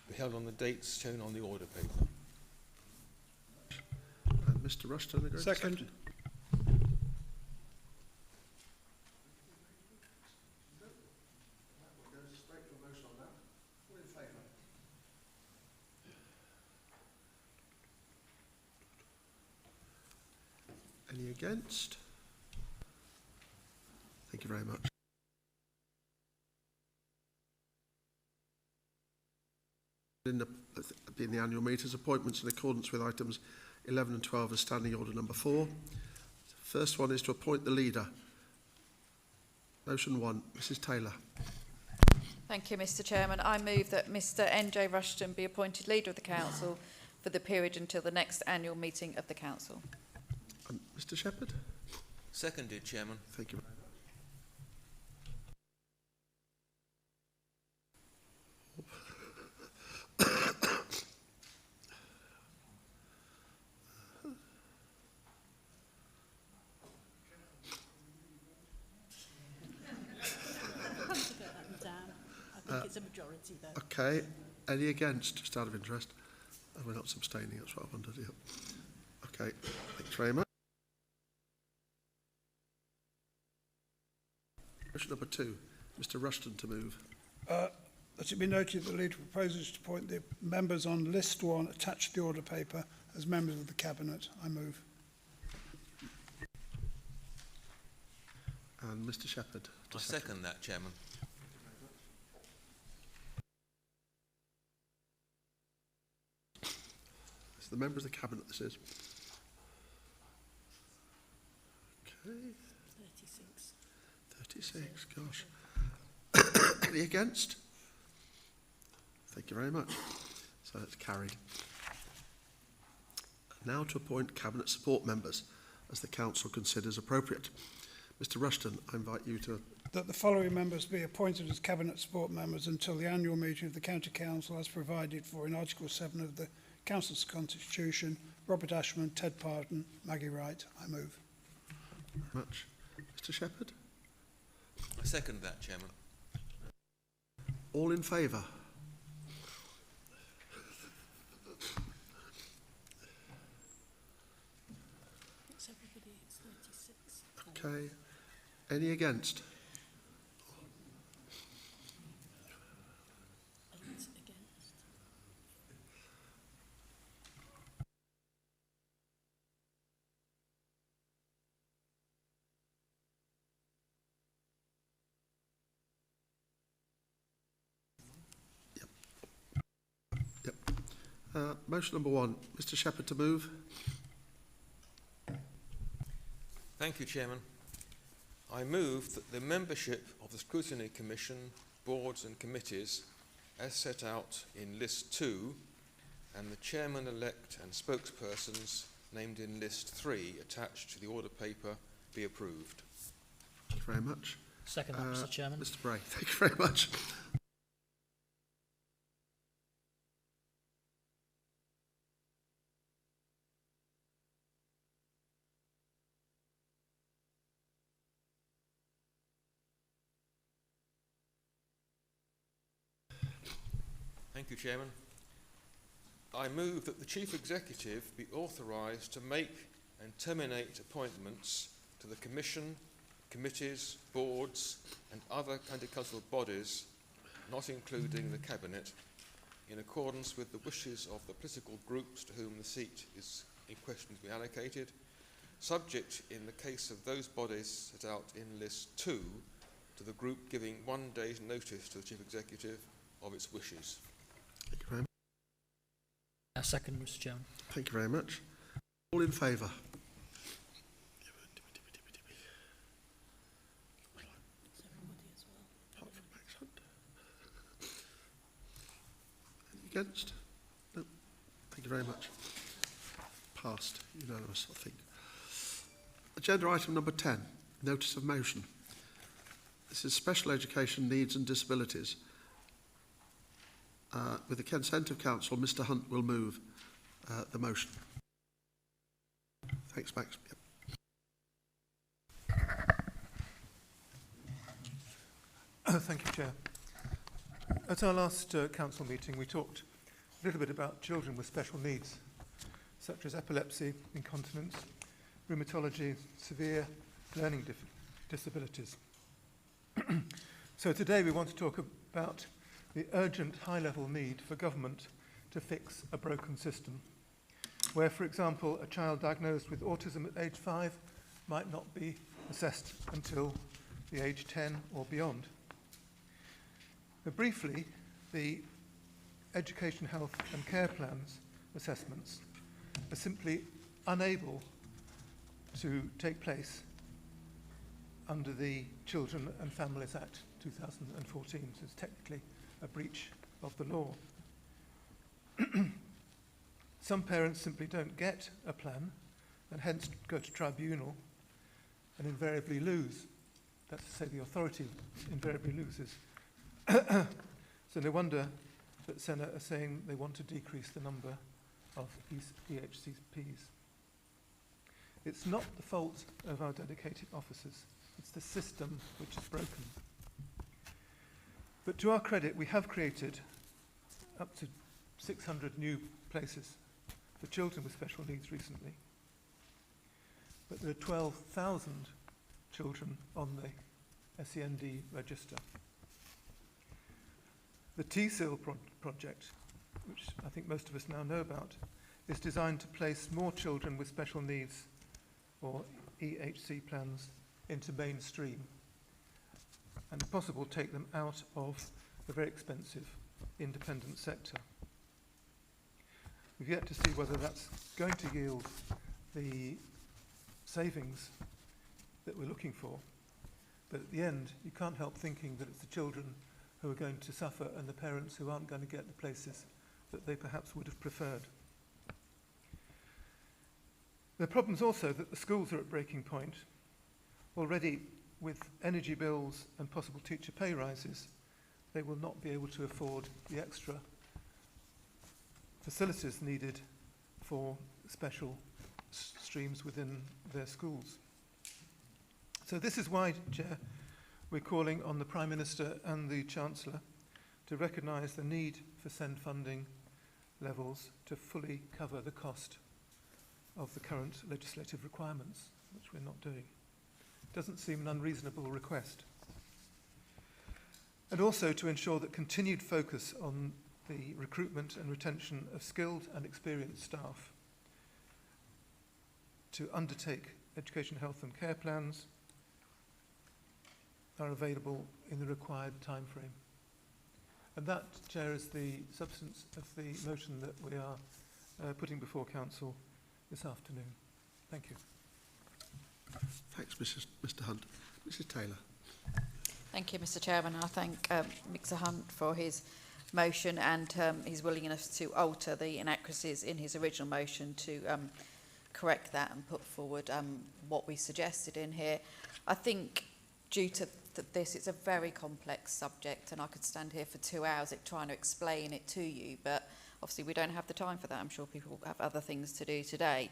be held on the dates shown on the order paper. And Mr Rushton, agreed? Second. Any against? Thank you very much. In the annual meetings, appointments in accordance with items 11 and 12 as standing order number 4. First one is to appoint the leader. Motion 1, Mrs Taylor. Thank you, Mr Chairman. I move that Mr NJ Rushton be appointed leader of the council for the period until the next annual meeting of the council. Mr Shepherd. Seconded, Chairman. Thank you. It's a majority though. Okay. Any against, just out of interest? We're not abstaining, that's what I wondered. Yeah. Okay. Thanks very much. Motion number 2, Mr Rushton to move. Let it be noted that the leader proposes to appoint the members on list 1 attached to the order paper as members of the Cabinet. I move. And Mr Shepherd. I second that, Chairman. So the members of the Cabinet this is. Okay. 36, gosh. Any against? Thank you very much. So that's carried. Now to appoint Cabinet support members as the Council considers appropriate. Mr Rushton, I invite you to... That the following members be appointed as Cabinet support members until the annual meeting of the County Council as provided for in Article 7 of the Council's Constitution. Robert Ashman, Ted Parton, Maggie Wright. I move. Very much. Mr Shepherd? I second that, Chairman. All in favour? It's everybody, it's 36. Okay. Any against? 8 against. Motion number 1, Mr Shepherd to move. Thank you, Chairman. I move that the membership of the Scrutiny Commission, boards and committees, as set out in List 2, and the Chairman-elect and spokespersons named in List 3 attached to the order paper be approved. Thank you very much. Second that, Mr Chairman. Mr Bray, thank you very much. Thank you, Chairman. I move that the Chief Executive be authorised to make and terminate appointments to the Commission, committees, boards and other county council bodies, not including the Cabinet, in accordance with the wishes of the political groups to whom the seat is in question to be allocated, subject in the case of those bodies set out in List 2 to the group giving 1 day's notice to the Chief Executive of its wishes. Thank you very much. I second, Mr Chairman. Thank you very much. All in favour? It's everybody as well. Apart from Max Hunt. Any against? No. Thank you very much. Passed. Unanimous, I think. Agenda item number 10, notice of motion. This is special education needs and disabilities. With the consent of Council, Mr Hunt will move the motion. Thanks, Max. Yep. Thank you, Chair. At our last council meeting, we talked a little bit about children with special needs, such as epilepsy, incontinence, rheumatology, severe learning disabilities. So today we want to talk about the urgent high-level need for government to fix a broken system, where, for example, a child diagnosed with autism at age 5 might not be assessed until the age 10 or beyond. But briefly, the education, health and care plans assessments are simply unable to take place under the Children and Families Act 2014. So it's technically a breach of the law. Some parents simply don't get a plan and hence go to tribunal and invariably lose. That's to say the authority invariably loses. So no wonder that Senate are saying they want to decrease the number of EHCPs. It's not the fault of our dedicated officers. It's the system which is broken. But to our credit, we have created up to 600 new places for children with special needs recently. But there are 12,000 children on the SEND register. The TSIL project, which I think most of us now know about, is designed to place more children with special needs or EHC plans into mainstream and if possible take them out of the very expensive independent sector. We've yet to see whether that's going to yield the savings that we're looking for, but at the end you can't help thinking that it's the children who are going to suffer and the parents who aren't going to get the places that they perhaps would have preferred. The problem is also that the schools are at breaking point. Already, with energy bills and possible teacher pay rises, they will not be able to afford the extra facilities needed for special streams within their schools. So this is why, Chair, we're calling on the Prime Minister and the Chancellor to recognise the need for SEND funding levels to fully cover the cost of the current legislative requirements, which we're not doing. Doesn't seem an unreasonable request. And also to ensure that continued focus on the recruitment and retention of skilled and experienced staff to undertake education, health and care plans are available in the required time frame. And that, Chair, is the substance of the motion that we are putting before Council this afternoon. Thank you. Thanks, Mr Hunt. Mrs Taylor. Thank you, Mr Chairman. I thank Mr Hunt for his motion and his willingness to alter the inaccuracies in his original motion to correct that and put forward what we suggested in here. I think due to this, it's a very complex subject and I could stand here for 2 hours trying to explain it to you, but obviously we don't have the time for that. I'm sure people have other things to do today.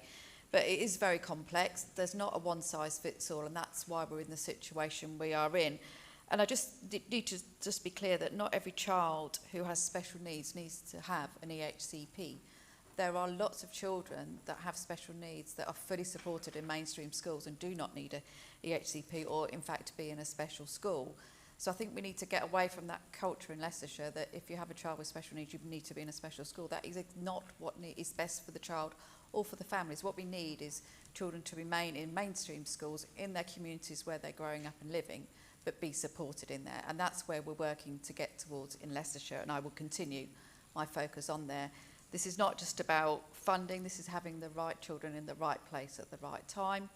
But it is very complex. There's not a one-size-fits-all, and that's why we're in the situation we are in. And I just need to just be clear that not every child who has special needs to have an EHCP. There are lots of children that have special needs that are fully supported in mainstream schools and do not need an EHCP or, in fact, be in a special school. So I think we need to get away from that culture in Leicestershire that if you have a child with special needs, you need to be in a special school. That is not what is best for the child or for the families. What we need is children to remain in mainstream schools in their communities where they're growing up and living, but be supported in there. And that's where we're working to get towards in Leicestershire, and I will continue my focus on there. This is not just about funding, this is having the right children in the right place at the right time.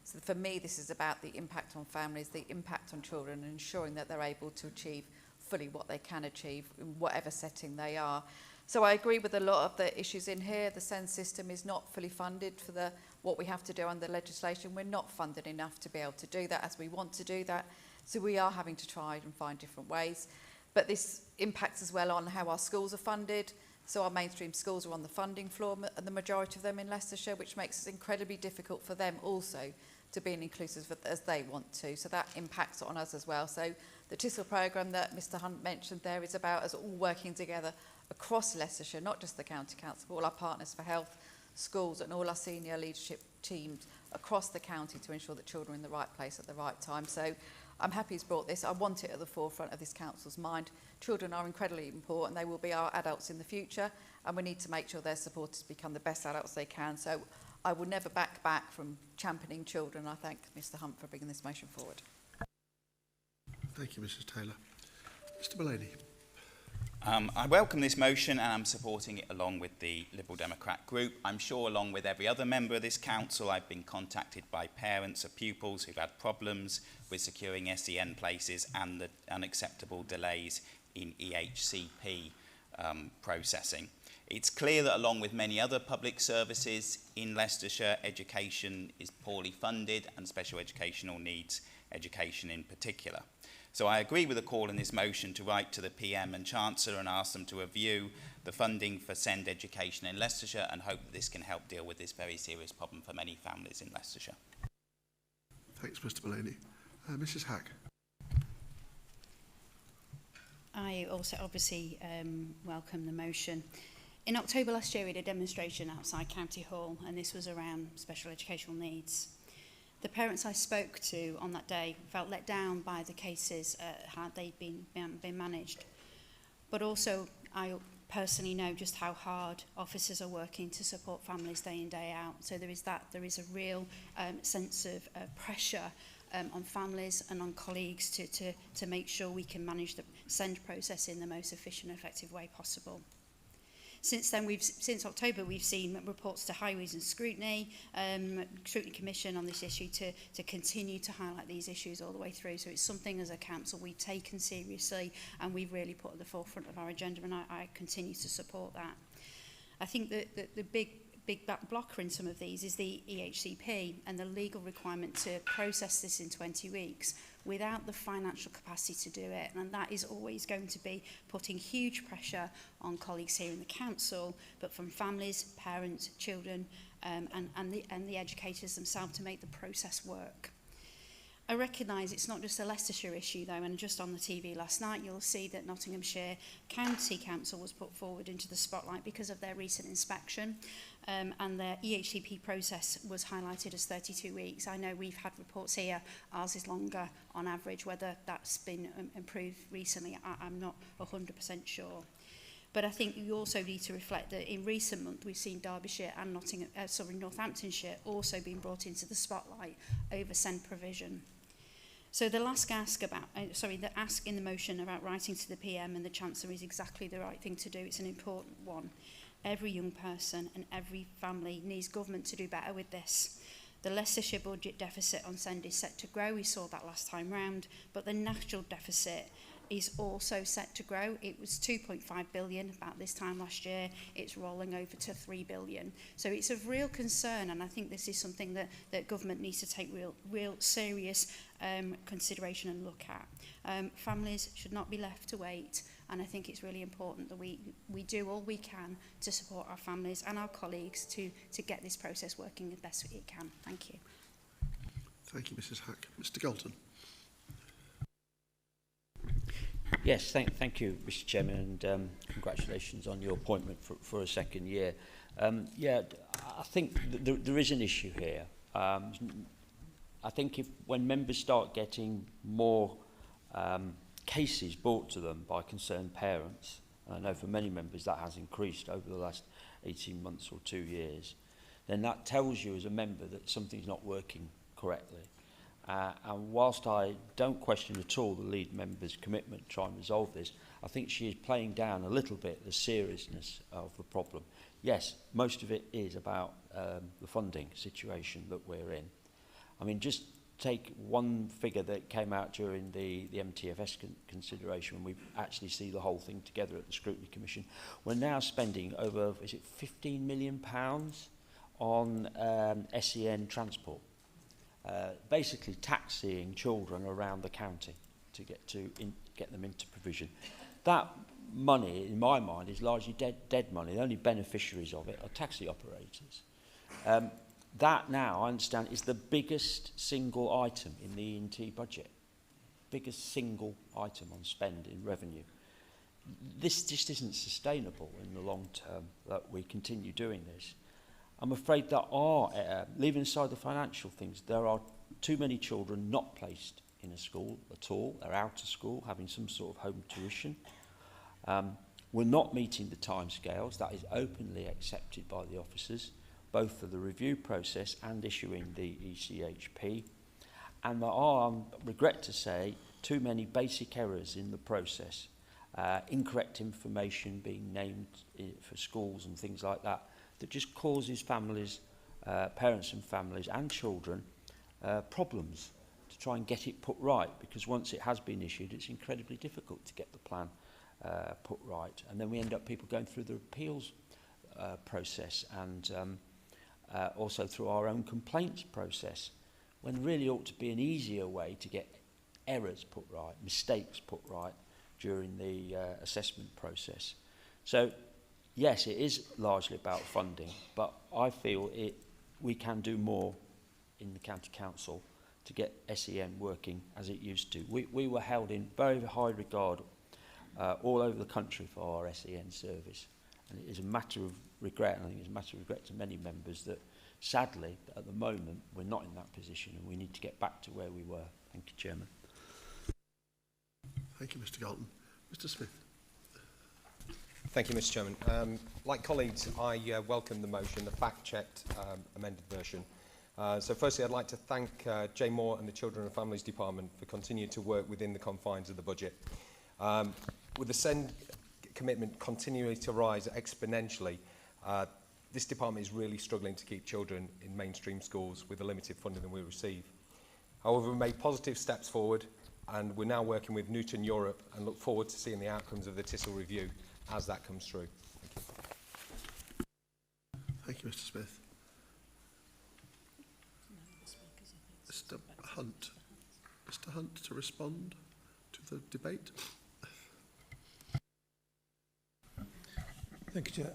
So for me, this is about the impact on families, the impact on children, and ensuring that they're able to achieve fully what they can achieve in whatever setting they are. So I agree with a lot of the issues in here. The SEND system is not fully funded for what we have to do under legislation. We're not funded enough to be able to do that as we want to do that. So we are having to try and find different ways. But this impacts as well on how our schools are funded. So our mainstream schools are on the funding floor, and the majority of them in Leicestershire, which makes it incredibly difficult for them also to be inclusive as they want to. So that impacts on us as well. So the TISL programme that Mr Hunt mentioned there is about us all working together across Leicestershire, not just the County Council, but all our partners for health, schools and all our senior leadership teams across the county to ensure that children are in the right place at the right time. So I'm happy he's brought this. I want it at the forefront of this council's mind. Children are incredibly important. They will be our adults in the future, and we need to make sure they're supported to become the best adults they can. So I will never back from championing children. I thank Mr Hunt for bringing this motion forward. Thank you, Mrs Taylor. Mr Mullaney. I welcome this motion and I'm supporting it along with the Liberal Democrat group. I'm sure along with every other member of this council I've been contacted by parents of pupils who've had problems with securing SEN places and the unacceptable delays in EHCP processing. It's clear that along with many other public services in Leicestershire, education is poorly funded and special educational needs education in particular. So I agree with the call in this motion to write to the PM and Chancellor and ask them to review the funding for SEND education in Leicestershire and hope that this can help deal with this very serious problem for many families in Leicestershire. Thanks, Mr Mullaney. Mrs Hack. I also obviously welcome the motion. In October last year we had a demonstration outside County Hall and this was around special educational needs. The parents I spoke to on that day felt let down by the cases, how they'd been managed. But also, I personally know just how hard officers are working to support families day in, day out. So there is a real sense of pressure on families and on colleagues to make sure we can manage the SEND process in the most efficient and effective way possible. Since then, since October, we've seen reports to Highways and Scrutiny Commission on this issue to continue to highlight these issues all the way through. So it's something as a council we've taken seriously and we've really put at the forefront of our agenda, and I continue to support that. I think that the big blocker in some of these is the EHCP and the legal requirement to process this in 20 weeks without the financial capacity to do it, and that is always going to be putting huge pressure on colleagues here in the council, but from families, parents, children and the educators themselves to make the process work. I recognise it's not just a Leicestershire issue though, and just on the TV last night you'll see that Nottinghamshire County Council was put forward into the spotlight because of their recent inspection, and their EHCP process was highlighted as 32 weeks. I know we've had reports here, ours is longer on average. Whether that's been improved recently, I'm not 100% sure. But I think you also need to reflect that in recent months we've seen Derbyshire and Northamptonshire also being brought into the spotlight over SEND provision. So the ask in the motion about writing to the PM and the Chancellor is exactly the right thing to do. It's an important one. Every young person and every family needs government to do better with this. The Leicestershire budget deficit on SEND is set to grow. We saw that last time round, but the national deficit is also set to grow. It was 2.5 billion about this time last year. It's rolling over to 3 billion. So it's of real concern, and I think this is something that government needs to take real serious consideration and look at. Families should not be left to wait, and I think it's really important that we do all we can to support our families and our colleagues to get this process working as best it can. Thank you. Thank you, Mrs Hack. Mr Galton. Yes, thank you, Mr Chairman, and congratulations on your appointment for a second year. Yeah, I think there is an issue here. I think when members start getting more cases brought to them by concerned parents, and I know for many members that has increased over the last 18 months or 2 years, then that tells you as a member that something's not working correctly. And whilst I don't question at all the lead member's commitment to try and resolve this, I think she is playing down a little bit the seriousness of the problem. Yes, most of it is about the funding situation that we're in. I mean, just take one figure that came out during the MTFS consideration when we actually see the whole thing together at the Scrutiny Commission. We're now spending over, is it £15 million on SEN transport. Basically taxiing children around the county to get them into provision. That money, in my mind, is largely dead money. The only beneficiaries of it are taxi operators. That now, I understand, is the biggest single item in the E&T budget. Biggest single item on spend in revenue. This just isn't sustainable in the long term that we continue doing this. I'm afraid there are, leaving aside the financial things, there are too many children not placed in a school at all. They're out of school, having some sort of home tuition. We're not meeting the timescales. That is openly accepted by the officers, both for the review process and issuing the ECHP. And there are, I regret to say, too many basic errors in the process. Incorrect information being named for schools and things like that, that just causes families, parents and families and children problems to try and get it put right, because once it has been issued, it's incredibly difficult to get the plan put right. And then we end up people going through the appeals process and also through our own complaints process, when really ought to be an easier way to get errors put right, mistakes put right during the assessment process. So, yes, it is largely about funding, but I feel we can do more in the County Council to get SEN working as it used to. We were held in very high regard all over the country for our SEN service. And it is a matter of regret, and I think it's a matter of regret to many members that sadly, at the moment, we're not in that position and we need to get back to where we were. Thank you, Chairman. Thank you, Mr. Galton. Mr. Smith. Thank you, Mr. Chairman. Like colleagues, I welcome the motion, the fact-checked amended version. So firstly, I'd like to thank Jay Moore and the Children and Families Department for continuing to work within the confines of the budget. With the SEND commitment continuing to rise exponentially, this department is really struggling to keep children in mainstream schools with the limited funding that we receive. However, we made positive steps forward, and we're now working with Newton Europe and look forward to seeing the outcomes of the TISL review as that comes through. Thank you, Mr. Smith. Mr. Hunt. Mr. Hunt to respond to the debate. Thank you, Chair.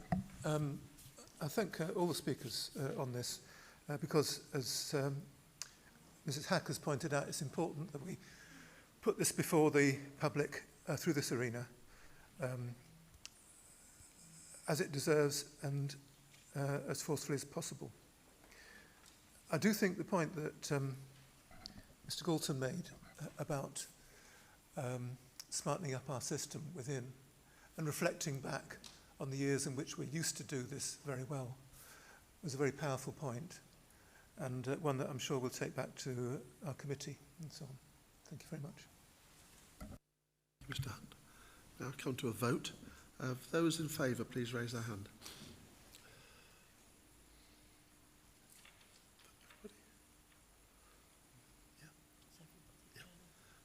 I thank all the speakers on this because, as Mrs. Hack has pointed out, it's important that we put this before the public through this arena as it deserves and as forcefully as possible. I do think the point that Mr. Galton made about smartening up our system within and reflecting back on the years in which we used to do this very well was a very powerful point, and one that I'm sure we'll take back to our committee and so on. Thank you very much. Mr. Hunt. Now come to a vote. Those in favour, please raise their hand.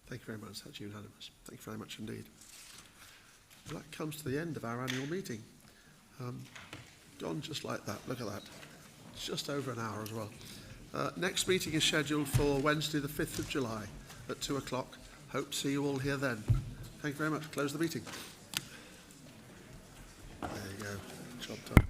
Thank you very much. That's unanimous. Thank you very much indeed. Well, that comes to the end of our annual meeting. Gone just like that. Look at that. It's just over an hour as well. Next meeting is scheduled for Wednesday the 5th of July at 2 o'clock. Hope to see you all here then. Thank you very much. Close the meeting. There you go. Job done.